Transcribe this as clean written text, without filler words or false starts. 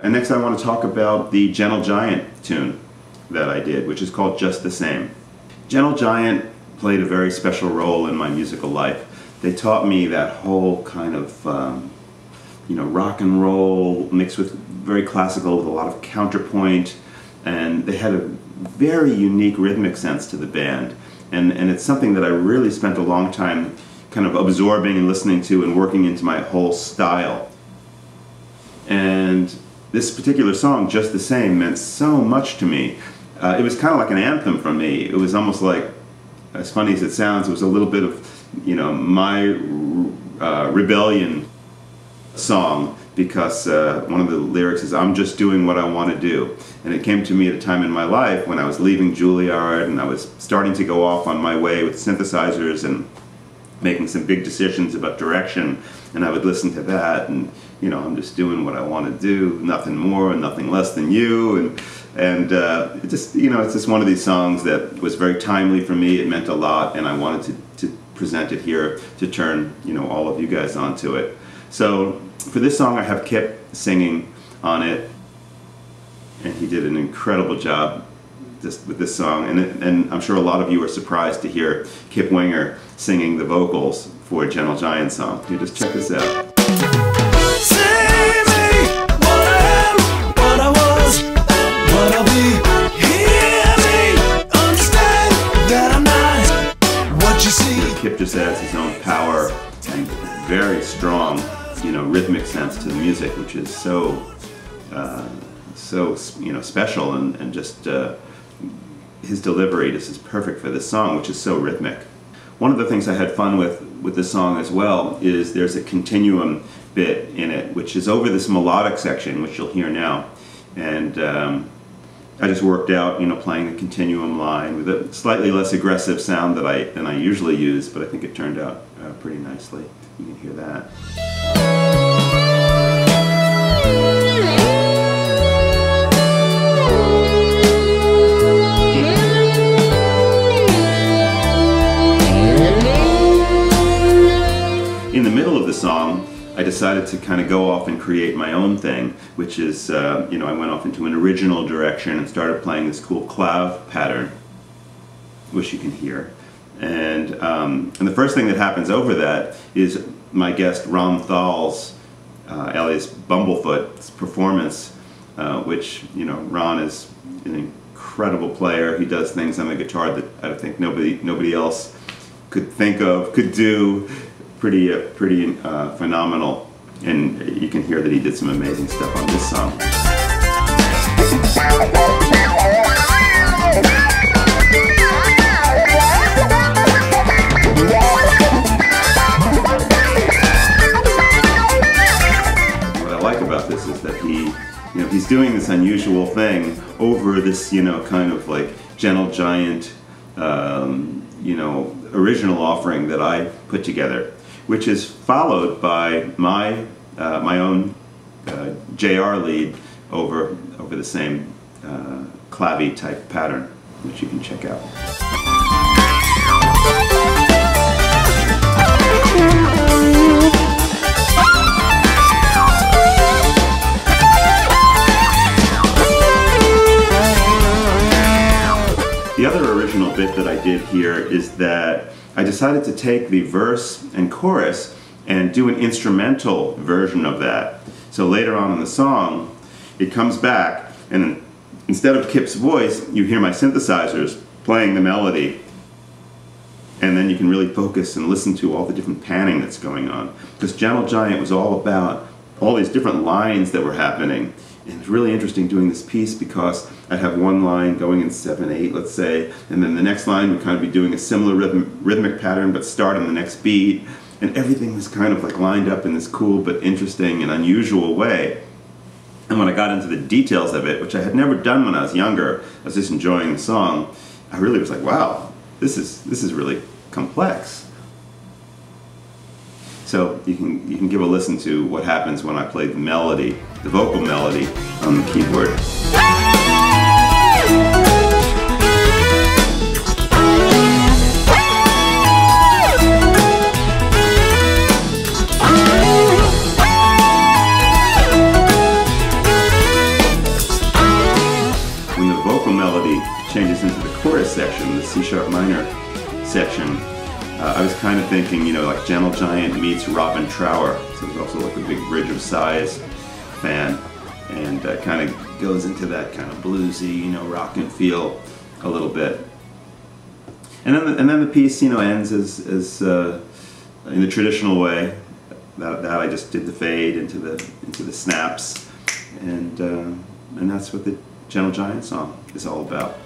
And next I want to talk about the Gentle Giant tune that I did, which is called Just the Same. Gentle Giant played a very special role in my musical life. They taught me that whole kind of rock and roll mixed with very classical with a lot of counterpoint, and they had a very unique rhythmic sense to the band. And it's something that I really spent a long time kind of absorbing and listening to and working into my whole style. And this particular song, Just the Same, meant so much to me. It was kind of like an anthem for me. It was almost like, as funny as it sounds, it was a little bit of, my rebellion song, because one of the lyrics is, I'm just doing what I want to do. And it came to me at a time in my life when I was leaving Juilliard and I was starting to go off on my way with synthesizers and making some big decisions about direction, and I would listen to that, and I'm just doing what I want to do, nothing more and nothing less than you, and it just it's just one of these songs that was very timely for me. It meant a lot, and I wanted to present it here to turn all of you guys onto it. So for this song, I have Kip singing on it, and he did an incredible job with this song, and I'm sure a lot of you are surprised to hear Kip Winger singing the vocals for a Gentle Giant song. You just check this out. Kip just adds his own power and very strong, rhythmic sense to the music, which is so special, and just his delivery just is perfect for this song, which is so rhythmic. One of the things I had fun with this song as well is there's a continuum bit in it, which is over this melodic section, which you'll hear now, and I just worked out, playing the continuum line with a slightly less aggressive sound than I usually use, but I think it turned out pretty nicely. You can hear that. In the middle of the song, I decided to kind of go off and create my own thing, which is, I went off into an original direction and started playing this cool cloud pattern, which you can hear. And the first thing that happens over that is my guest Ron Thal's, alias Bumblefoot's performance, which, Ron is an incredible player. He does things on the guitar that I think nobody else could think of, could do. Pretty phenomenal, and you can hear that he did some amazing stuff on this song. What I like about this is that he's doing this unusual thing over this, kind of like Gentle Giant, original offering that I put together, which is followed by my own JR lead over the same clavy type pattern, which you can check out. The other original bit that I did here is that I decided to take the verse and chorus and do an instrumental version of that. So later on in the song, it comes back, and instead of Kip's voice, you hear my synthesizers playing the melody. And then you can really focus and listen to all the different panning that's going on. Because Gentle Giant was all about all these different lines that were happening. And it's really interesting doing this piece because I'd have one line going in 7/8, let's say, and then the next line would kind of be doing a similar rhythmic pattern but start on the next beat, and everything was kind of like lined up in this cool but interesting and unusual way. And when I got into the details of it, which I had never done when I was younger, I was just enjoying the song, I really was like, wow, this is really complex. So you can give a listen to what happens when I play the melody, the vocal melody on the keyboard. when the vocal melody changes into the chorus section, the C-sharp minor section, I was kind of thinking, like Gentle Giant meets Robin Trower. So there's also like a big Bridge of Sighs fan, and kind of goes into that kind of bluesy, rockin' feel a little bit. And then the piece, ends as in the traditional way. That I just did the fade into the snaps, and that's what the Gentle Giant song is all about.